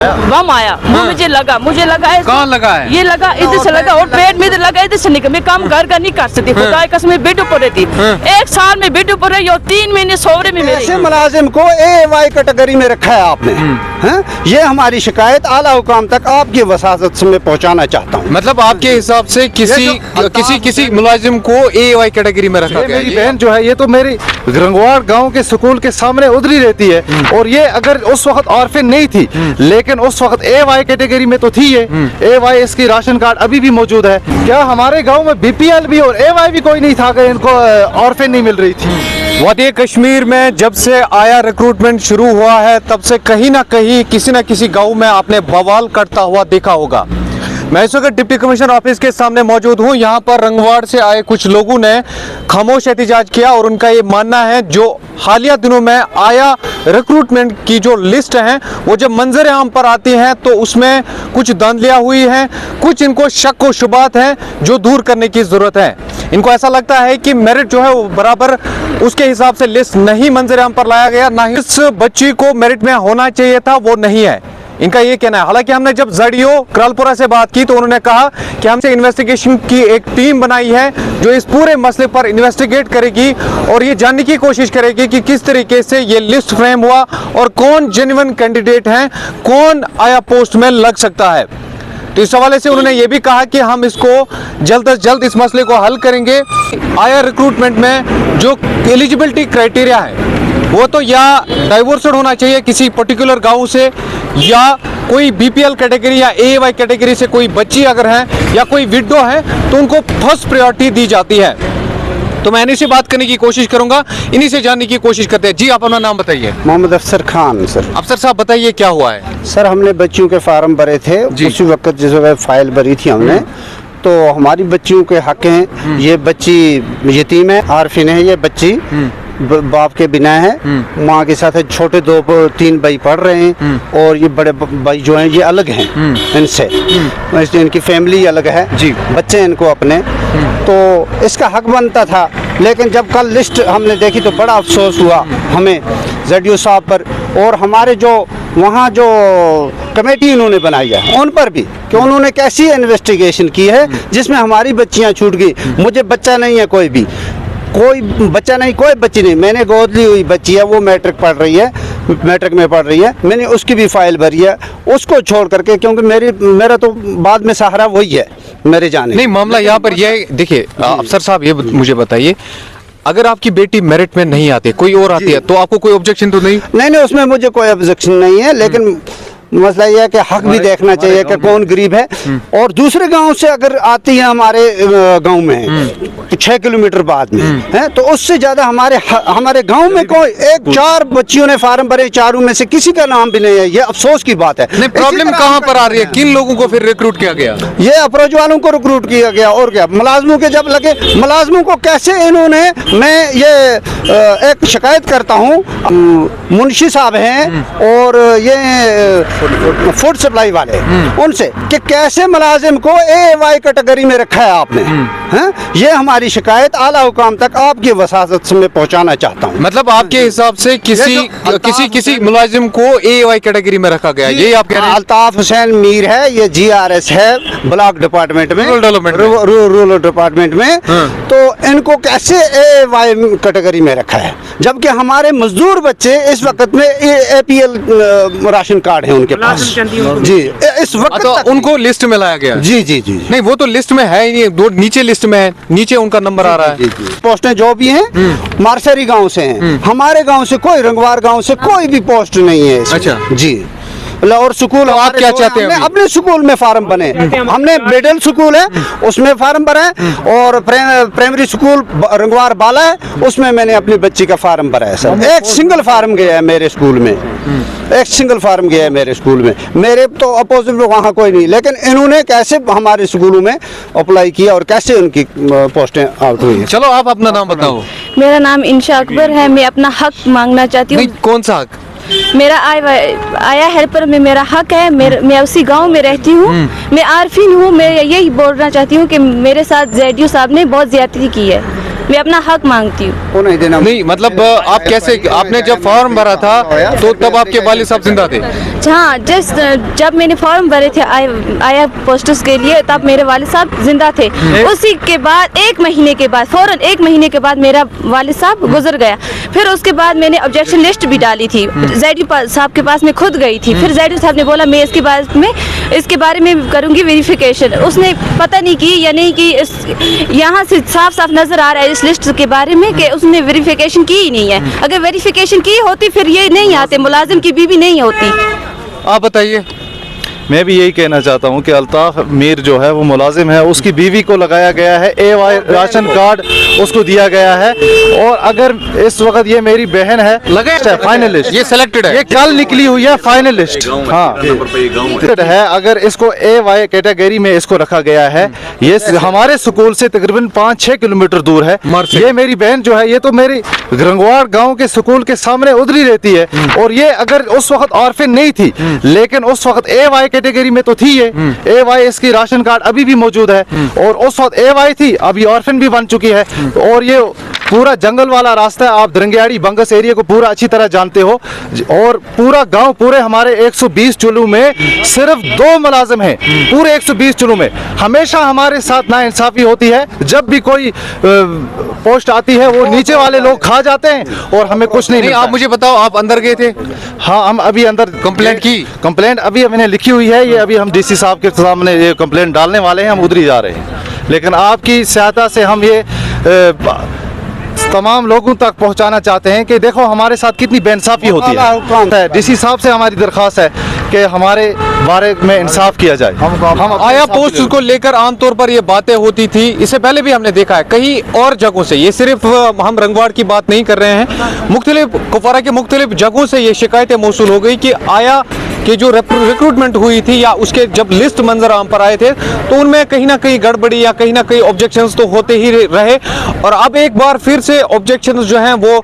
बम आया, वो मुझे लगा कहाँ लगा है? ये लगा इधर से लगा और पेट में इधर लगा, इधर से निकल। मैं काम घर का नहीं कर सकती, खुदा की कसम मैं बेड ऊपर रहती, 1 साल में बेड ऊपर रही और 3 महीने सोवरे में ऐसे मेरे। मुलाजिम को AY कैटेगरी में रखा है आपने, हैं? ये हमारी शिकायत आला हुकाम तक आपकी वसात से मैं पहुंचाना चाहता हूँ। मतलब आपके हिसाब से किसी मुलाजिम को AY कैटेगरी में रखा गया? मेरी बहन जो है ये तो मेरी रंगवाड़ गांव के स्कूल के सामने उधरी रहती है, और ये अगर उस वक्त ऑर्फन नहीं थी, लेकिन उस वक्त AY कैटेगरी में तो थी ये। AY इसकी राशन कार्ड अभी भी मौजूद है। क्या हमारे गांव में BPL भी और AY भी कोई नहीं था अगर इनको ऑर्फन नहीं मिल रही थी? वादी कश्मीर में जब से आया रिक्रूटमेंट शुरू हुआ है, तब से कहीं ना कहीं किसी न किसी गांव में आपने बवाल करता हुआ देखा होगा। मैं इस वक्त डिप्टी कमिश्नर ऑफिस के सामने मौजूद हूं। यहां पर रंगवाड़ से आए कुछ लोगों ने खामोश एहतजाज किया और उनका ये मानना है जो हालिया दिनों में आया रिक्रूटमेंट की जो लिस्ट है वो जब मंजर आम पर आती है तो उसमें कुछ धांधलियां हुई हैं, कुछ इनको शक व शुबात हैं जो दूर करने की ज़रूरत है। इनको ऐसा लगता है कि मेरिट जो है वो बराबर उसके हिसाब से लिस्ट नहीं मंजर आम पर लाया गया, ना ही इस बच्ची को मेरिट में होना चाहिए था वो नहीं है, इनका ये कहना है। हालांकि हमने जब ZDO करालपुरा से बात की तो उन्होंने कहा कि हमसे इन्वेस्टिगेशन की एक टीम बनाई है जो इस पूरे मसले पर इन्वेस्टिगेट करेगी और ये जानने की कोशिश करेगी कि किस तरीके से ये लिस्ट फ्रेम हुआ और कौन जेन्युइन कैंडिडेट हैं, कौन आया पोस्ट में लग सकता है। तो इस हवाले से उन्होंने ये भी कहा कि हम इसको जल्द से जल्द इस मसले को हल करेंगे। आया रिक्रूटमेंट में जो एलिजिबिलिटी क्राइटेरिया है वो तो या डाइवर्सेड होना चाहिए किसी पर्टिकुलर गांव से, या कोई BPL कैटेगरी या AY कैटेगरी से कोई बच्ची अगर है या कोई विडो है तो उनको फर्स्ट प्रायोरिटी दी जाती है। तो मैं इन्हीं से बात करने की कोशिश करूंगा, इन्हीं से जानने की कोशिश करते हैं। जी आप अपना नाम बताइए। मोहम्मद अफसर खान सर। अफसर साहब बताइए क्या हुआ है? सर हमने बच्चियों के फार्म भरे थे, उसी वक्त जिस वक्त फाइल भरी थी हमने, तो हमारी बच्चियों के हक हैं। ये बच्ची यतीम है, आरफिन है, ये बच्ची बाप के बिना है, माँ के साथ है। छोटे 2-3 भाई पढ़ रहे हैं और ये बड़े भाई जो हैं ये अलग हैं इनसे, इनकी फैमिली अलग है जी, बच्चे इनको अपने। तो इसका हक बनता था, लेकिन जब कल लिस्ट हमने देखी तो बड़ा अफसोस हुआ हमें ZDO साहब पर और हमारे जो वहाँ जो कमेटी उन्होंने बनाई है उन पर भी, कि उन्होंने कैसी इन्वेस्टिगेशन की है जिसमें हमारी बच्चियाँ छूट गई। मुझे बच्चा नहीं है, कोई बच्चा नहीं, कोई बच्ची नहीं। मैंने गोद ली हुई बच्ची है, वो मैट्रिक में पढ़ रही है, मैंने उसकी भी फाइल भरी है, उसको छोड़ करके, क्योंकि मेरा तो बाद में सहारा वही है मेरे जाने। नहीं, मामला यहाँ पर यह है, देखिए अफसर साहब ये मुझे बताइए, अगर आपकी बेटी मेरिट में नहीं आती, कोई और आती है तो आपको कोई ऑब्जेक्शन तो नहीं? नहीं, उसमें मुझे कोई ऑब्जेक्शन नहीं है, लेकिन मसला ये है कि हक भी देखना चाहिए कि कौन गरीब है। और दूसरे गांव से अगर आती है हमारे गांव में 6 किलोमीटर बाद में है, तो उससे ज्यादा हमारे गांव में कोई 4 बच्चियों ने फार्म भरे, 4 में से किसी का नाम भी नहीं है। ये अफसोस की बात है। नहीं, प्रॉब्लम कहाँ पर आ रही है? किन लोगों को फिर रिक्रूट किया गया? ये अफरोज वालों को रिक्रूट किया गया, और क्या मुलाजमों के जब लगे, मुलाजमों को कैसे इन्होंने, मैं ये एक शिकायत करता हूँ, मुंशी साहब हैं और ये फूड सप्लाई वाले, उनसे कि कैसे मुलाजिम को AY कैटेगरी में रखा है आपने, हैं? ये हमारी शिकायत आला हुकाम तक आपकी वसात से मैं पहुंचाना चाहता हूँ। मतलब आपके हिसाब से किसी मुलाजिम को AY कैटेगरी में रखा गया, ये आप कह रहे हैं? अल्ताफ हुसैन मीर है, ये GRS है ब्लॉक डिपार्टमेंट में, रूरल डिपार्टमेंट में। तो इनको कैसे AY कैटेगरी में रखा है, जबकि हमारे मजदूर बच्चे इस वक्त में APL राशन कार्ड है उनके पास जी, इस वक्त तो उनको लिस्ट में लाया गया? जी। नहीं, वो तो लिस्ट में है ही नहीं, दो नीचे लिस्ट में है, नीचे उनका नंबर आ रहा है। पोस्टें जो भी हैं मारसरी गांव से हैं, हमारे गांव से कोई, रंगवार गांव से कोई भी पोस्ट नहीं है। अच्छा जी। और स्कूल, तो आप क्या चाहते हैं? अपने स्कूल में फार्म बने, हमने मिडिल स्कूल है उसमें फार्म भरा है, और प्राइमरी स्कूल रंगवार बाला है उसमें मैंने अपनी बच्ची का फार्म भरा है सर। एक सिंगल फार्म गया है मेरे स्कूल में, एक सिंगल फार्म गया है मेरे स्कूल में। मेरे तो अपोजिट में वहाँ कोई नहीं, लेकिन इन्होंने कैसे हमारे स्कूलों में अप्लाई किया और कैसे उनकी पोस्टें आउट हुई। चलो आप अपना नाम बताओ। मेरा नाम इंशा अकबर है, मैं अपना हक मांगना चाहती हूँ। कौन सा हक? मेरा आया हेल्पर में मेरा हक है, मैं उसी गांव में रहती हूँ, मैं आरफिन हूँ। मैं यही बोलना चाहती हूँ कि मेरे साथ ZDO साहब ने बहुत ज्यादती की है, मैं अपना हक मांगती हूँ। नहीं मतलब आप कैसे, आपने जब फॉर्म भरा था तो तब आपके वालिद साहब जिंदा थे? हाँ, जब मैंने फॉर्म भरे थे आया पोस्टर्स के लिए, तब मेरे वालिद साहब जिंदा थे। उसी के बाद 1 महीने के बाद, फौरन 1 महीने के बाद मेरा वालिद साहब गुजर गया। फिर उसके बाद मैंने ऑब्जेक्शन लिस्ट भी डाली थी, ज़ैडी साहब के पास मैं खुद गई थी। फिर ज़ैडी साहब ने बोला मैं इसके बारे में करूँगी वेरिफिकेशन। उसने पता नहीं की या नहीं की, यहाँ से साफ साफ नज़र आ रहा है इस लिस्ट के बारे में कि उसने वेरिफिकेशन की ही नहीं है। अगर वेरिफिकेशन की होती फिर ये नहीं आते, मुलाजिम की बीवी नहीं होती। आप बताइए। मैं भी यही कहना चाहता हूँ कि अल्ताफ मीर जो है वो मुलाजिम है, उसकी बीवी को लगाया गया है, AY राशन कार्ड उसको दिया गया है। और अगर इस वक्त ये मेरी बहन है, लगाया फाइनलिस्ट, ये सिलेक्टेड है, ये कल निकली हुई है फाइनलिस्ट। हाँ है, अगर इसको AY कैटेगरी में इसको रखा गया है, ये हमारे स्कूल से तकरीबन 5-6 किलोमीटर दूर है। ये मेरी बहन जो है, ये तो मेरी गरंगवाड़ गाँव के स्कूल के सामने उधरी रहती है। और ये अगर उस वक्त ऑर्फन नहीं थी, लेकिन उस वक्त AY कैटेगरी में तो थी ये, AY इसकी राशन कार्ड अभी भी मौजूद है। और उस वक्त AY थी, अभी ऑर्फन भी बन चुकी है। और ये पूरा जंगल वाला रास्ता है, आप दरंगियाड़ी बंगस एरिया को पूरा अच्छी तरह जानते हो। और पूरा गांव, पूरे हमारे 120 चुलू में सिर्फ 2 मुलाजिम हैं, पूरे 120 चुलू में। हमेशा हमारे साथ नाइंसाफी होती है, जब भी कोई पोस्ट आती है वो नीचे वाले लोग खा जाते हैं और हमें कुछ नहीं मिलता। आप मुझे बताओ, आप अंदर गए थे? हाँ, हम अभी अंदर कंप्लेंट की? कंप्लेंट अभी मैंने लिखी हुई है, ये अभी हम DC साहब के सामने ये कंप्लेंट डालने वाले हैं, हम उधर ही जा रहे हैं। लेकिन आपकी सहायता से हम ये तमाम लोगों तक पहुंचाना चाहते हैं कि देखो हमारे साथ कितनी बेइंसाफी होती है। DC साहब से हमारी दरख्वास्त है कि हमारे बारे में इंसाफ किया जाए। हम आया पोस्ट को लेकर आमतौर पर ये बातें होती थी, इससे पहले भी हमने देखा है कई और जगहों से। ये सिर्फ हम रंगवाड़ की बात नहीं कर रहे हैं, मुख्तलिफ कुपवारा के मुख्तलिफ जगहों से ये शिकायतें मौसूल हो गई कि आया कि जो रिक्रूटमेंट हुई थी या उसके जब लिस्ट मंजर आम पर आए थे तो उनमें कहीं ना कहीं गड़बड़ी या कहीं ना कहीं ऑब्जेक्शंस तो होते ही रहे। और अब एक बार फिर से ऑब्जेक्शंस जो हैं वो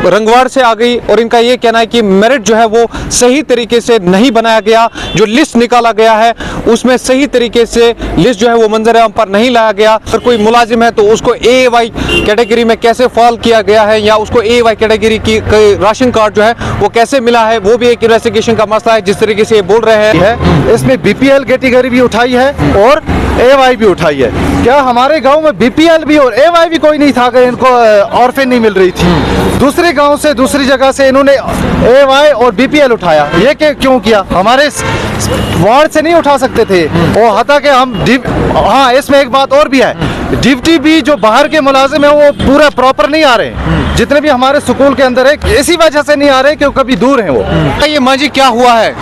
रंगवाड़ से आ गई और इनका ये कहना है कि मेरिट जो है वो सही तरीके से नहीं बनाया गया, जो लिस्ट निकाला गया है उसमें सही तरीके से लिस्ट जो है वो मंजर आम पर नहीं लाया गया। अगर कोई मुलाजिम है तो उसको AY कैटेगरी में कैसे फॉल किया गया है या उसको AY कैटेगरी की राशन कार्ड जो है वो कैसे मिला है, वो भी एक इन्वेस्टिगेशन का मसला है। जिस तरीके से ये बोल रहे हैं, इसमें BPL कैटेगरी भी उठाई है और AY भी उठाई है। क्या हमारे गांव में BPL भी और AY भी कोई नहीं था कि इनको ऑर्फन नहीं मिल रही थी? दूसरे गांव से, दूसरी जगह से इन्होंने AY और BPL उठाया, ये क्यों किया? हमारे वार्ड से नहीं उठा सकते थे। और हता कि हम हाँ, इसमें एक बात और भी है, डिप्टी भी जो बाहर के मुलाजिम है वो पूरा प्रॉपर नहीं आ रहे, जितने भी हमारे स्कूल के अंदर है इसी वजह से नहीं आ रहे क्योंकि कभी दूर हैं वो। ये माँ जी क्या हुआ है?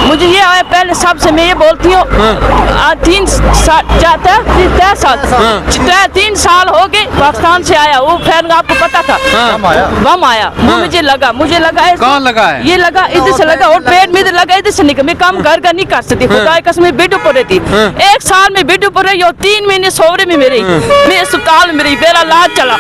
मुझे ये आया पहले सबसे मैं ये बोलती हूँ, 3 साल हो गए पाकिस्तान से आया, वो फिर आपको पता था बम आया, वो मुझे लगा कहाँ लगा है? ये लगा इधर से लगा और पेट में इधर लगा, इधर से निकल। मैं काम घर का नहीं कर सकती, खुदा की कसम बेड ऊपर रहती। 1 साल में बेड ऊपर रही और 3 महीने सोरे में मेरी, मैं अस्पताल में रही, मेरा इलाज चला।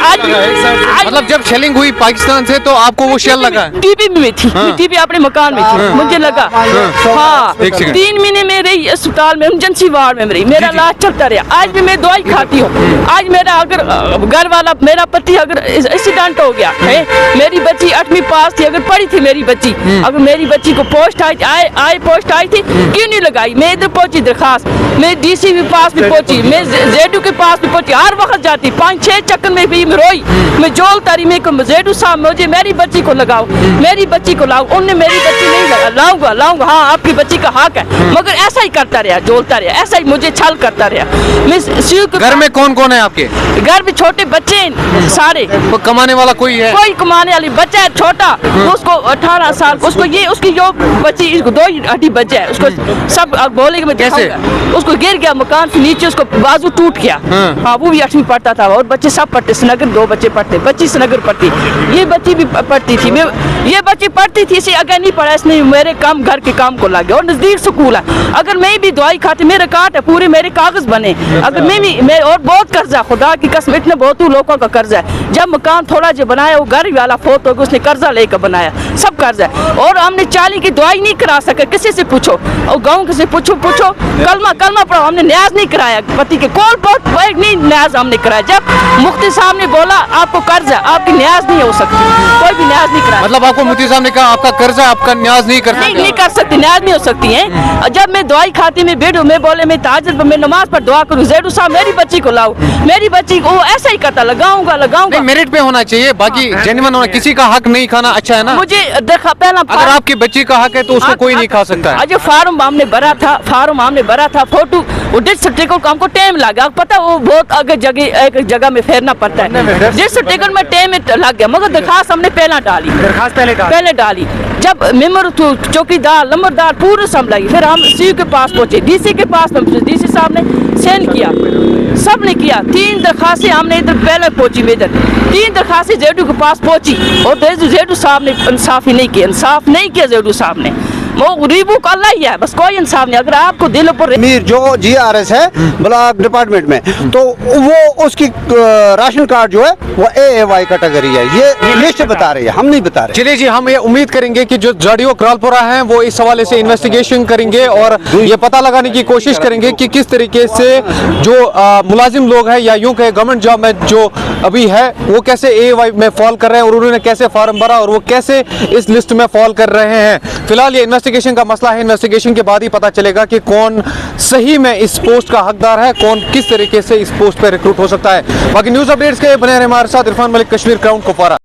आज मतलब जब शेलिंग हुई पाकिस्तान से तो आपको वो शेल लगा? टीबी में थी, टीबी अपने मकान में थी, मुझे लगा। हाँ, 3 महीने में रही अस्पताल में, इमरजेंसी वार्ड में रही, मेरा इलाज चलता रहा। आज भी मैं दवाई खाती हूँ। आज मेरा अगर घर वाला, मेरा पति अगर एक्सीडेंट हो गया है, मेरी बच्ची 8वीं पास थी, अगर पढ़ी थी मेरी बच्ची, अगर मेरी बच्ची को पोस्ट आई पोस्ट आई थी, क्यों नहीं लगाई? मैं इधर पहुंची दरखास्त, मैं DC के पास भी पहुंची, मैं ZDO के पास भी पहुंची, हर वक्त जाती, 5-6 चक्कर में भी रोई, मैं जोल तारी में ZDO साहब मुझे मेरी बच्ची को लगाओ, मेरी बच्ची को लाओ। उनने मेरी बच्ची नहीं लगा, लाऊंगा हाँ आपकी बच्ची का हक है, मगर ऐसा ही करता रहा, जोलता रहा, ऐसा ही मुझे छल करता रहा। मैं घर में कौन कौन है आपके? घर में छोटे बच्चे हैं सारे। तो कमाने वाला कोई है? कोई कमाने वाली बच्चा है छोटा, उसको 18 साल, उसको ये उसकी जो बच्ची, इसको 2 हड्डी बच्चा है, उसको सब बोले कि मैं कैसे? उसको गिर गया मकान से नीचे, उसको बाजू टूट गया। हाँ, वो भी 8वीं पढ़ता था और बच्चे सब पढ़ते, श्रीनगर 2 बच्चे पढ़ते, बच्ची श्रीनगर पढ़ती, ये बच्ची भी पढ़ती थी, ये बच्ची पढ़ती थी, इसे अगर नहीं पढ़ा इसने मेरे काम घर के काम को लगे और नज़दीक स्कूल है। अगर मैं भी दवाई खाती, मेरे कार्ड है पूरे, मेरे कागज बने, अगर मैं और बहुत कर्जा, खुदा की कसम इतने बहुत लोगों का कर्जा है। जब मकान थोड़ा जो बनाया वो घर वाला फोत हो गया, उसने कर्जा लेकर बनाया, सब कर्जा है। और हमने 40 की दवाई नहीं करा सके, किसी से पूछो, और गाँव से पूछो कलमा पढ़ो, हमने न्याज नहीं कराया पति के कॉल पर नहीं न्याज हमने कराया। जब मुफ्ती साहब ने बोला आपको कर्जा, आपकी न्याज नहीं हो सकती, कोई भी न्याज नहीं कराया। मतलब आपको मुफ्ती साहब ने कहा आपका कर्जा, आपका न्याज नहीं कर सकते? नहीं कर सकती, न्याज नहीं हो सकती है। जब मैं दवाई खाती, मैं बेड में बोले मैं ताजर में नमाज पर दुआ करूँ, जैडू साहब मेरी बच्ची को लाओ, मेरी बच्ची को, वो ऐसा ही करता, लगाऊंगा मेरिट पे होना चाहिए, बाकी जेन्युइन होना, किसी का हक नहीं खाना अच्छा है ना। मुझे देखा पहला, अगर आपकी बच्ची का हक है तो उसको कोई नहीं खा सकता है। जो फार्म हमने भरा था, फोटो वो डिस्क सर्टिफिकेट को हमको टाइम लगा, पता वो बहुत आगे एक जगह में फेरना पड़ता है, डिस्क सर्टिफिकेट में टाइम लग गया, मगर दरखास्त हमने पहले डाली। जब मेंबर चौकीदार नंबरदार पूरे संभलाई, फिर हम सी के पास पहुंचे, डीसी के पास, डीसी साहब ने साइन किया, सब ने किया। 3 दरखास्तें हमने इधर पहले पहुंची, इधर 3 दरखास्तें जेडू के पास पहुंची, और जेडू साहब ने इंसाफ नहीं किया जेडू साहब ने। वो गरीबों का अल्लाह ही है, बस कोई इंसाफ नहीं। अगर आपको दिल पर अमीर जो GRS है ब्लॉक डिपार्टमेंट में, तो वो उसकी राशन कार्ड जो है वो AAY कैटेगरी है, ये लिस्ट बता रही है, हम नहीं बता रहे। चलिए जी, हम ये उम्मीद करेंगे कि जो जाडियो क्रालपुरा हैं वो इस हवाले से इन्वेस्टिगेशन करेंगे और ये पता लगाने की कोशिश करेंगे कि किस तरीके से जो मुलाजिम लोग हैं, या यूं कहे गवर्नमेंट जॉब में जो अभी है, वो कैसे AAY में फॉल कर रहे हैं और उन्होंने कैसे फॉर्म भरा और वो कैसे इस लिस्ट में फॉल कर रहे हैं। फिलहाल ये इन्वेस्टिगेशन का मसला है, इन्वेस्टिगेशन के बाद ही पता चलेगा कि कौन सही में इस पोस्ट का हकदार है, कौन किस तरीके से इस पोस्ट पे रिक्रूट हो सकता है। बाकी न्यूज़ अपडेट्स के बने रहे हमारे साथ। इरफान मलिक, कश्मीर क्राउन, कुपवारा।